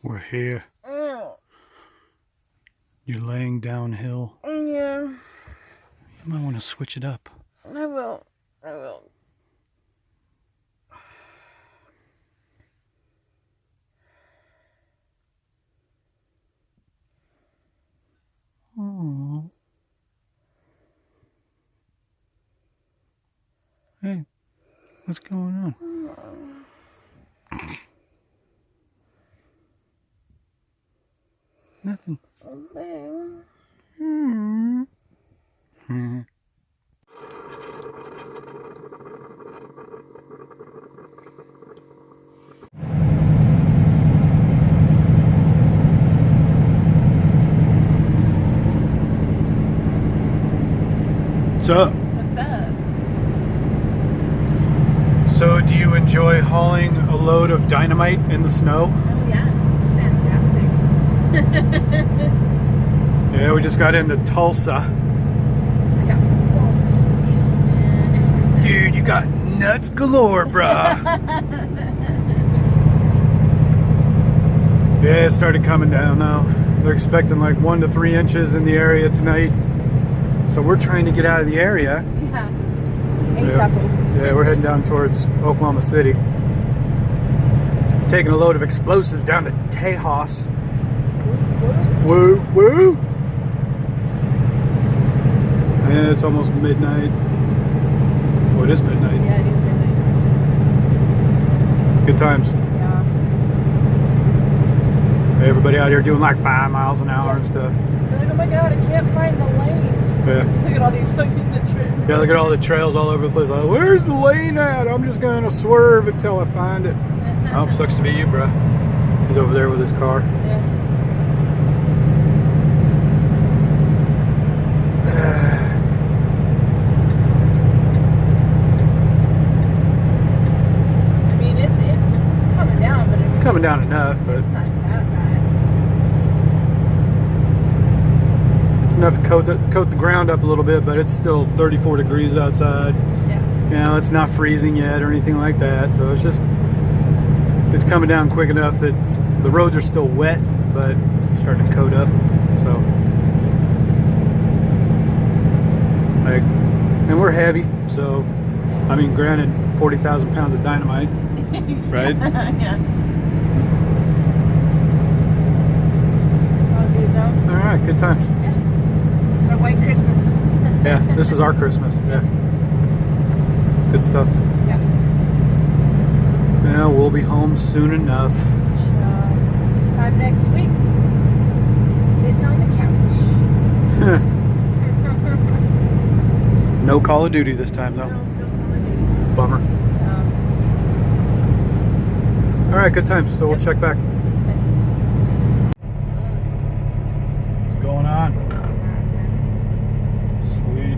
We're here. You're laying downhill. Yeah. You might want to switch it up. I will. Oh. Hey, what's going on? Nothing. What's up? What's up? So, do you enjoy hauling a load of dynamite in the snow? Oh yeah, it's fantastic. Yeah, we just got into Tulsa. I got balls of steel, man. Dude, you got nuts galore, bruh. Yeah, it started coming down now. They're expecting like 1 to 3 inches in the area tonight. So we're trying to get out of the area. Yeah. ASAP. Yeah, we're heading down towards Oklahoma City. Taking a load of explosives down to Tejas. Woo, woo! And it's almost midnight. Oh, it is midnight. Yeah, it is midnight. Good times. Yeah. Everybody out here doing like 5 miles an hour and stuff. You're like, oh my god, I can't find the lane. Yeah. Look at all these fucking the trails. Yeah, look at all the trails all over the place. Like, where's the lane at? I'm just gonna swerve until I find it. Oh, sucks to be you, bro. He's over there with his car. Yeah. I mean, it's coming down, but It's coming down enough, but it's not that bad. it's enough to coat the ground up a little bit, but it's still 34 degrees outside. Yeah. You know, it's not freezing yet or anything like that, so it's coming down quick enough that the roads are still wet, but it's starting to coat up. So, like, and we're heavy, so I mean, granted, 40,000 pounds of dynamite, right? Yeah. It's all good though. All right, good times. Yeah. It's our white Christmas. Yeah, this is our Christmas. Yeah, good stuff. Yeah. Yeah, we'll be home soon enough. This time next week, sitting on the couch. No Call of Duty this time, though. No holiday. Bummer. All right, good times. So we'll check back. What's going on? Sweet.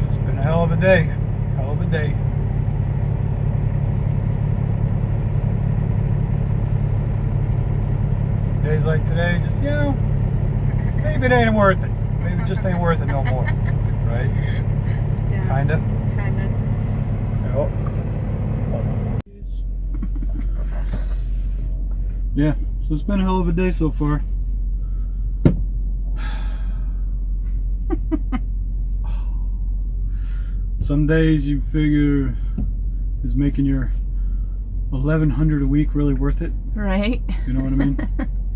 It's been a hell of a day. Hell of a day. Days like today, just, you know, maybe it ain't worth it. Maybe it just ain't worth it no more. Right? Yeah. Kinda. Kinda. Yeah, so it's been a hell of a day so far. Some days you figure, is making your 1,100 a week really worth it? Right. You know what I mean?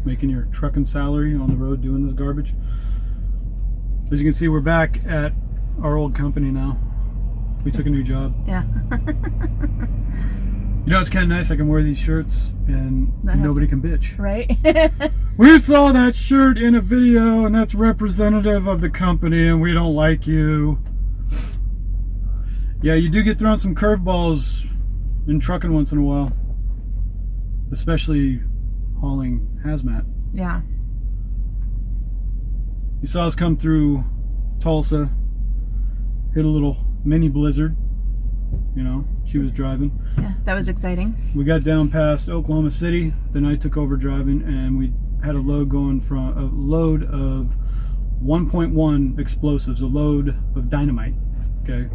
Making your trucking salary on the road doing this garbage. As you can see, we're back at our old company now. We took a new job. Yeah. You know, it's kind of nice. I can wear these shirts and nobody can bitch. Right. We saw that shirt in a video and that's representative of the company and we don't like you. Yeah, you do get thrown some curveballs in trucking once in a while. Especially hauling hazmat. Yeah. You saw us come through Tulsa, hit a little mini blizzard. You know, she was driving. Yeah, that was exciting. We got down past Oklahoma City, then I took over driving and we had a load going from a load of 1.1 explosives, a load of dynamite. Okay,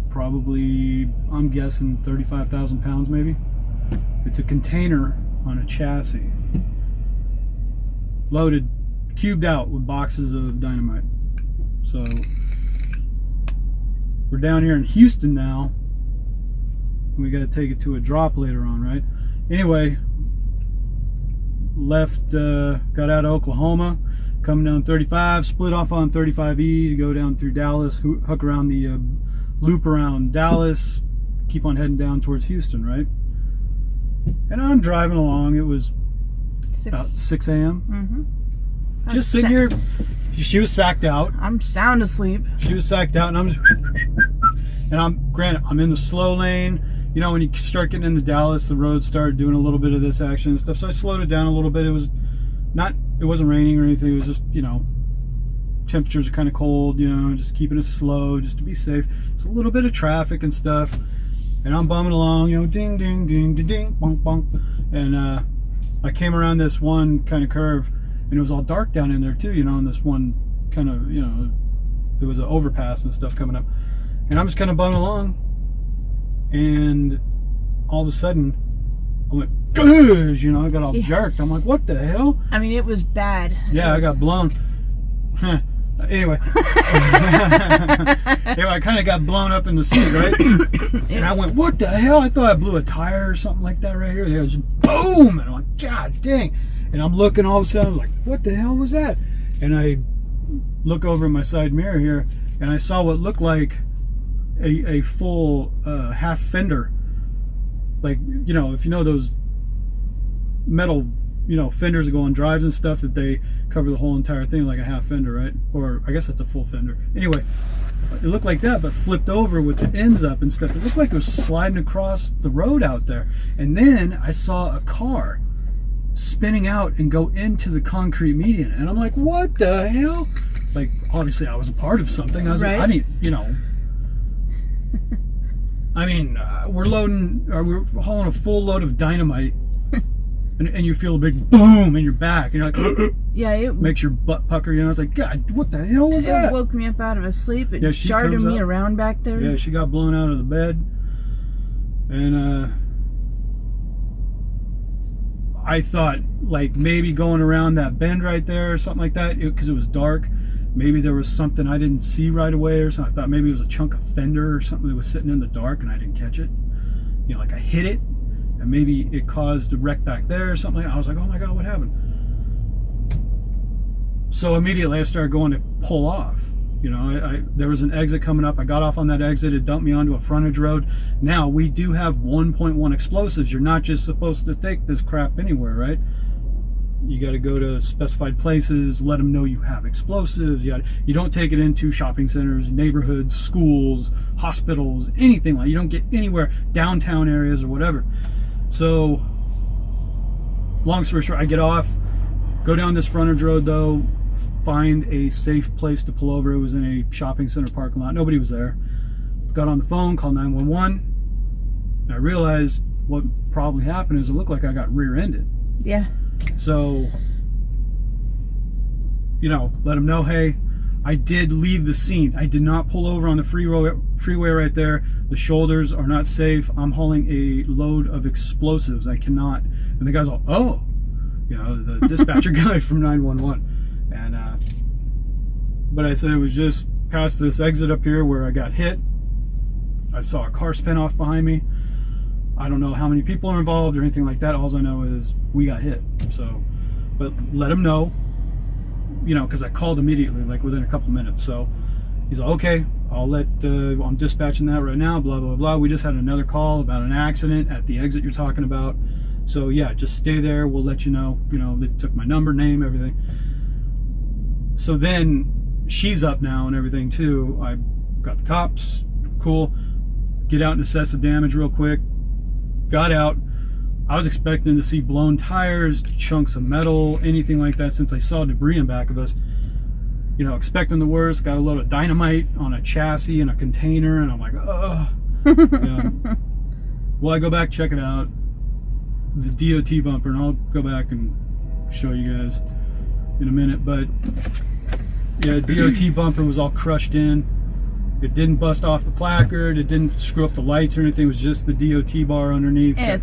probably, I'm guessing 35,000 pounds maybe. It's a container on a chassis, loaded, cubed out with boxes of dynamite. So we're down here in Houston now. We got to take it to a drop later on, right? Anyway, left, got out of Oklahoma, coming down 35, split off on 35E to go down through Dallas, hook around the loop around Dallas, keep on heading down towards Houston, right? And I'm driving along. It was about 6 a.m. Just sitting here. She was sacked out. I'm sound asleep. She was sacked out, and granted, I'm in the slow lane. You know, when you start getting into Dallas, the road started doing a little bit of this action and stuff. So I slowed it down a little bit. It wasn't raining or anything. It was just, you know, temperatures are kind of cold, you know, just keeping it slow just to be safe. It's a little bit of traffic and stuff. And I'm bumming along, you know, ding, ding, ding, ding, ding, bonk, bonk. And I came around this one kind of curve, and it was all dark down in there too, you know, and this one kind of, you know, there was an overpass and stuff coming up. And I'm just kind of bumming along. And all of a sudden, I went, "Gosh," you know, I got all jerked. I'm like, what the hell? I mean, it was bad. Yeah, I got blown. Anyway. Anyway, I kind of got blown up in the seat, right? And I went, what the hell? I thought I blew a tire or something like that right here. It was boom! And I'm like, God dang. And I'm looking all of a sudden, I'm like, what the hell was that? And I look over in my side mirror here, and I saw what looked like a full half fender. Like, you know, if you know those metal, you know, fenders that go on drives and stuff, that they cover the whole entire thing, like a half fender, right? Or I guess that's a full fender. Anyway, it looked like that, but flipped over with the ends up and stuff. It looked like it was sliding across the road out there. And then I saw a car spinning out and go into the concrete median. And I'm like, what the hell? Like, obviously I was a part of something. I was like, I didn't, you know. I mean, we're hauling a full load of dynamite, and you feel a big boom in your back, and you're like, yeah, it makes your butt pucker, you know. It's like, God, what the hell was that? It woke me up out of a sleep. It jarred me around back there. Yeah, she got blown out of the bed, and I thought, like, maybe going around that bend right there or something like that, because it was dark. Maybe there was something I didn't see right away or something. I thought maybe it was a chunk of fender or something that was sitting in the dark and I didn't catch it. You know, like I hit it and maybe it caused a wreck back there or something. I was like, oh my God, what happened? So immediately I started going to pull off. You know, there was an exit coming up. I got off on that exit. It dumped me onto a frontage road. Now, we do have 1.1 explosives. You're not just supposed to take this crap anywhere, right? You got to go to specified places, let them know you have explosives. You don't take it into shopping centers, neighborhoods, schools, hospitals, anything like. You don't get anywhere, downtown areas or whatever. So, long story short, I get off, go down this frontage road though, find a safe place to pull over. It was in a shopping center parking lot. Nobody was there. Got on the phone, called 911. I realized what probably happened is it looked like I got rear-ended. Yeah. So, you know, let them know, hey, I did leave the scene. I did not pull over on the freeway right there. The shoulders are not safe. I'm hauling a load of explosives. I cannot. And the guy's all, oh, you know, the dispatcher guy from 911. And, but I said it was just past this exit up here where I got hit. I saw a car spin off behind me. I don't know how many people are involved or anything like that. All I know is we got hit. So, but let him know, you know, because I called immediately, like within a couple minutes. So he's like, okay, I'm dispatching that right now, blah, blah, blah. We just had another call about an accident at the exit you're talking about. So yeah, just stay there. We'll let you know. You know, they took my number, name, everything. So then she's up now and everything too. I got the cops, cool. Get out and assess the damage real quick. Got out. I was expecting to see blown tires, chunks of metal, anything like that, since I saw debris in back of us. You know, expecting the worst. Got a load of dynamite on a chassis and a container, and I'm like, oh. Yeah. Well, I go back, check it out. The DOT bumper, and I'll go back and show you guys in a minute. But Yeah, DOT bumper was all crushed in. It didn't bust off the placard. It didn't screw up the lights or anything. It was just the DOT bar underneath. Yeah,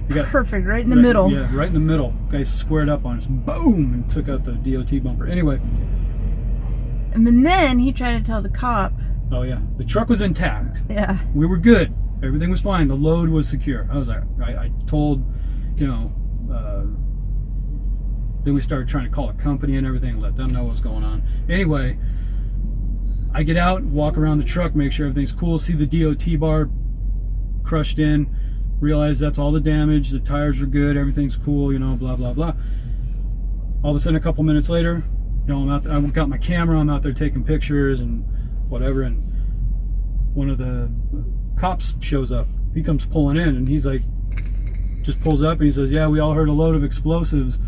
You got perfect, right in the middle. Yeah, right in the middle. Guy squared up on us, boom, and took out the DOT bumper. Anyway. And then he tried to tell the cop. Oh yeah, the truck was intact. Yeah. We were good. Everything was fine. The load was secure. I was like, I told, you know, then we started trying to call a company and everything, let them know what was going on. Anyway, I get out, walk around the truck, make sure everything's cool, see the DOT bar crushed in, realize that's all the damage, the tires are good, everything's cool, you know, blah, blah, blah. All of a sudden, a couple minutes later, you know, I'm out there, I got my camera, I'm out there taking pictures and whatever, and one of the cops shows up. He comes pulling in, and he's like, just pulls up, and he says, yeah, we all heard a load of explosives.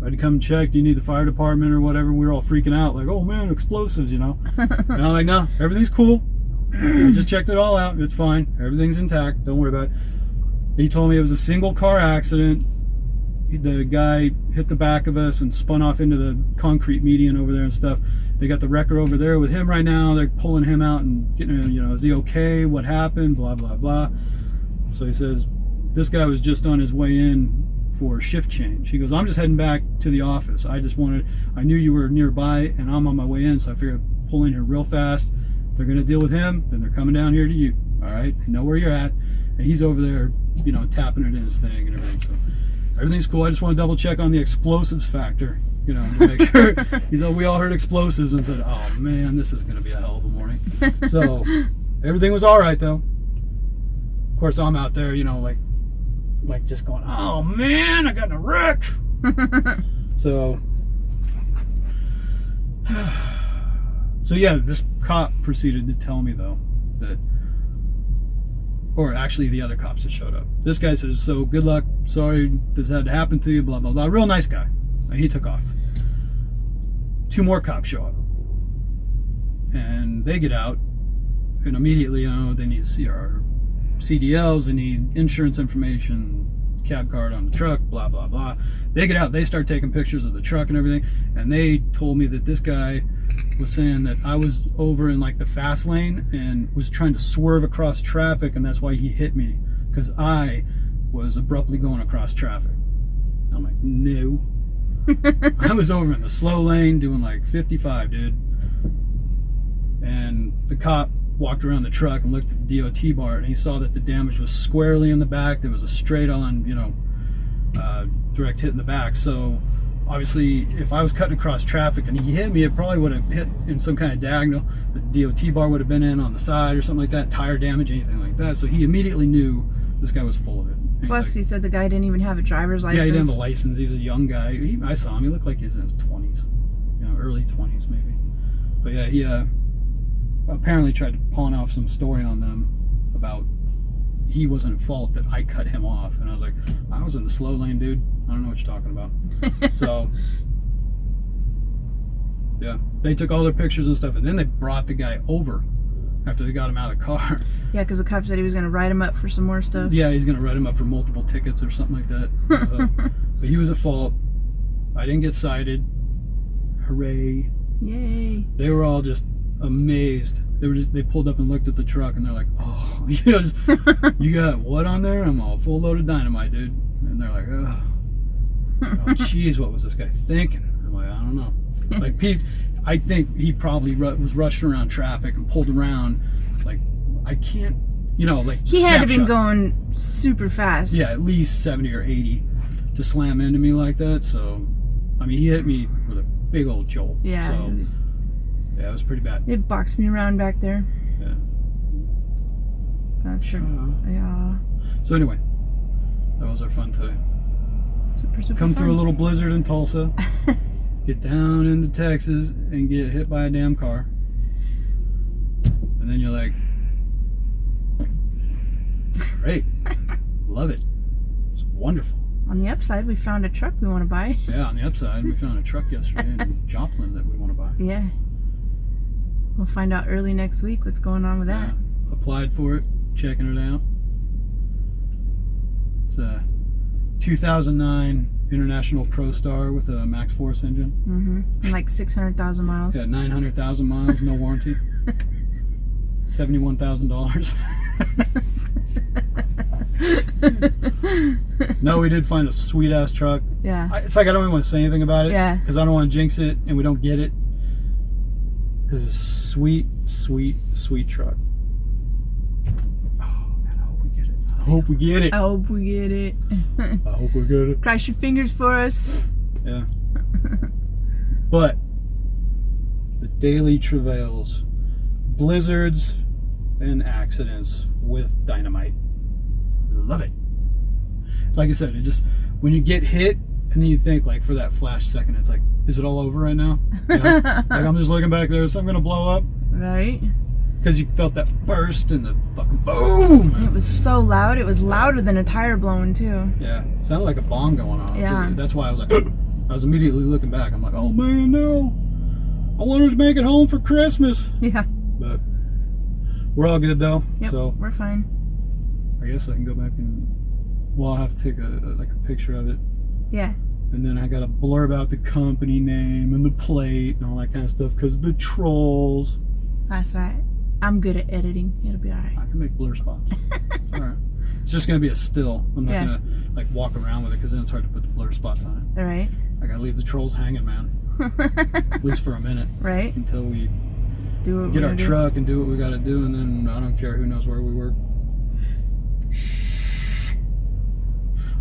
I had to come check. Do you need the fire department or whatever? We were all freaking out, like, oh man, explosives, you know. And I'm like, no, everything's cool. I just checked it all out. It's fine. Everything's intact. Don't worry about it. He told me it was a single car accident. The guy hit the back of us and spun off into the concrete median over there and stuff. They got the wrecker over there with him right now. They're pulling him out and getting, you know, is he okay? What happened? Blah, blah, blah. So he says, this guy was just on his way in for shift change. He goes, I'm just heading back to the office. I knew you were nearby and I'm on my way in, so I figured I'd pull in here real fast. They're going to deal with him, then they're coming down here to you. All right, I know where you're at. And he's over there, you know, tapping it in his thing and everything. So everything's cool. I just want to double check on the explosives factor, you know, to make sure. He's like, we all heard explosives and said, oh man, this is going to be a hell of a morning. So everything was all right though. Of course, I'm out there, you know, like just going, oh man, I got in a wreck. So yeah, this cop proceeded to tell me though that, or actually the other cops that showed up. This guy says, so good luck, sorry this had to happen to you, blah, blah, blah. Real nice guy. And he took off. 2 more cops show up. And they get out, and immediately, you know, they need to see our CDLs, they need insurance information, cab card on the truck, blah, blah, blah. They get out, they start taking pictures of the truck and everything, and they told me that this guy was saying that I was over in like the fast lane and was trying to swerve across traffic, and that's why he hit me, because I was abruptly going across traffic. I'm like, no. I was over in the slow lane doing like 55, dude. And the cop walked around the truck and looked at the DOT bar, and he saw that the damage was squarely in the back. There was a straight on, you know, direct hit in the back. So obviously if I was cutting across traffic and he hit me, it probably would have hit in some kind of diagonal. The DOT bar would have been in on the side or something like that, tire damage, anything like that. So he immediately knew this guy was full of it. Plus, like, he said the guy didn't even have a driver's license. Yeah, he didn't have a license. He was a young guy. I saw him. He looked like he was in his 20s, you know, early 20s maybe. But yeah, he apparently tried to pawn off some story on them about he wasn't at fault, that I cut him off. And I was like, I was in the slow lane, dude. I don't know what you're talking about. So yeah, they took all their pictures and stuff, and then they brought the guy over after they got him out of the car. Yeah, because the cop said he was going to write him up for some more stuff. Yeah, he's going to write him up for multiple tickets or something like that. So, but he was at fault. I didn't get cited. Hooray. Yay. They were all just amazed. They pulled up and looked at the truck, and they're like, oh, yes, you got what on there? I'm all full load of dynamite, dude. And they're like, oh, jeez, what was this guy thinking? I'm like, I don't know. Like, Pete, I think he probably was rushing around traffic and pulled around. Like, I can't, you know, like, he had to been going super fast. Yeah, at least 70 or 80 to slam into me like that. So, I mean, he hit me with a big old jolt. Yeah. So, yeah, it was pretty bad. It boxed me around back there. Yeah. That's true. Yeah. So anyway, that was our fun today. Super Come fun. through a little blizzard in Tulsa, get down into Texas, and get hit by a damn car. And then you're like, great, love it. It's wonderful. On the upside, we found a truck we want to buy. Yeah, on the upside, we found a truck yesterday in Joplin that we want to buy. Yeah. We'll find out early next week what's going on with that. Applied for it, checking it out. It's a 2009 International Pro Star with a max force engine. And like 600,000 miles. Yeah, 900,000 miles, no warranty. $71,000. No, we did find a sweet ass truck. Yeah. It's like I don't even want to say anything about it. Yeah. Because I don't want to jinx it and we don't get it. This is a sweet, sweet, sweet truck. Oh man, I hope we get it. I hope we get it. I hope we get it. I hope we get it. Cross your fingers for us. Yeah. But the daily travails, blizzards, and accidents with dynamite. Love it. Like I said, it just, when you get hit and then you think, like, for that flash second, it's like, is it all over right now? You know? Like, I'm just looking back there, is something gonna blow up? Right? Because you felt that burst and the fucking boom. It was so loud. It was louder than a tire blowing too. Yeah, sounded like a bomb going off. Yeah. That's why I was like, I was immediately looking back. I'm like, oh man, no. I wanted to make it home for Christmas. Yeah. But we're all good though. Yep, So we're fine. I guess I can go back and, well, I'll have to take a picture of it. Yeah. And then I got to blurb out the company name and the plate and all that kind of stuff because the trolls. That's right. I'm good at editing. It'll be alright. I can make blur spots. All right. It's just going to be a still. I'm not going to like walk around with it because then it's hard to put the blur spots on it. Alright. I got to leave the trolls hanging, man. At least for a minute. Right. Until we Do what get our do. truck and do what we got to do, and then I don't care who knows where we work.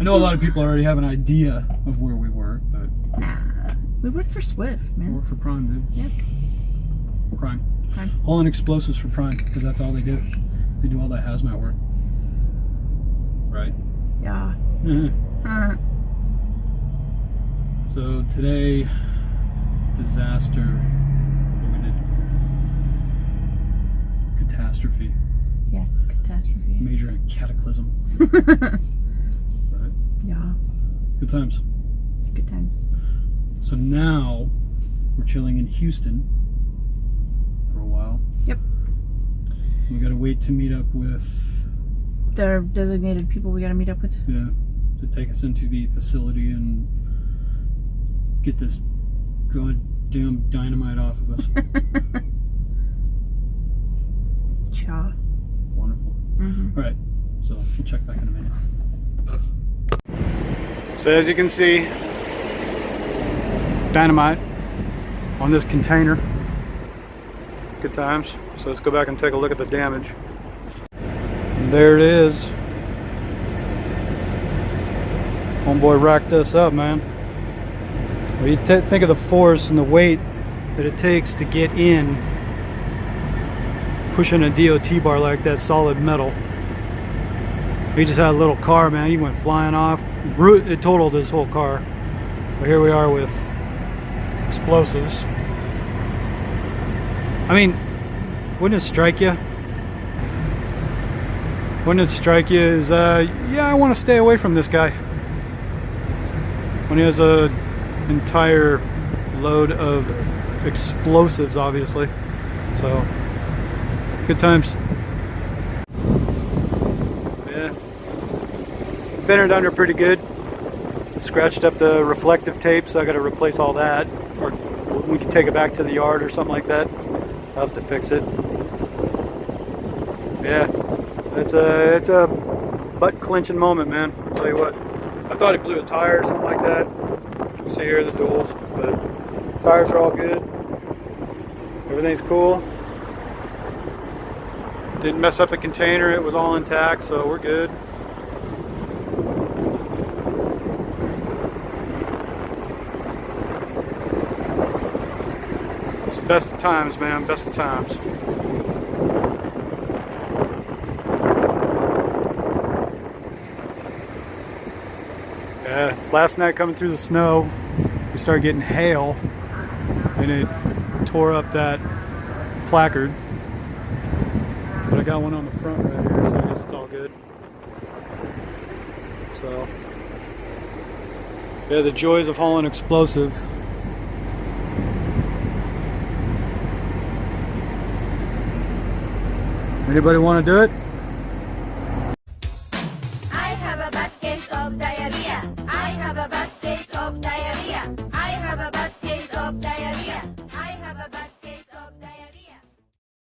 I know a lot of people already have an idea of where we work, but Nah. We work for Swift, we man. work for Prime, dude. Yep. Prime. Prime. Hauling explosives for Prime, because that's all they do. They do all that hazmat work. Right? Yeah. So today, disaster, avoided. Catastrophe. Yeah. Catastrophe. Major cataclysm. Right? Yeah. Good times. Good times. So now we're chilling in Houston for a while. Yep. We gotta wait to meet up with, They're designated people we gotta meet up with. yeah, to take us into the facility and get this goddamn dynamite off of us. Cha. Wonderful. Mm-hmm. All right, so we'll check back in a minute. So as you can see, dynamite on this container. Good times. So let's go back and take a look at the damage. And there it is. Homeboy racked us up, man. Well, you think of the force and the weight that it takes to get in, pushing a DOT bar like that, solid metal. He just had a little car, man. He went flying off. It totaled his whole car. But here we are with explosives. I mean, wouldn't it strike you? Wouldn't it strike you as, yeah, I want to stay away from this guy. When he has a entire load of explosives, obviously. So, good times. Yeah. Bent it under pretty good. Scratched up the reflective tape, so I got to replace all that. Or we can take it back to the yard or something like that. I'll have to fix it. Yeah, it's a butt clenching moment, man. I'll tell you what. I thought he blew a tire or something like that. You can see here the duals, but tires are all good. Everything's cool. Didn't mess up the container. It was all intact, so we're good. Best of times, man. Best of times. Yeah, last night coming through the snow, we started getting hail, and it tore up that placard. But I got one on the front right here, so I guess it's all good. So, yeah, the joys of hauling explosives. Anybody want to do it?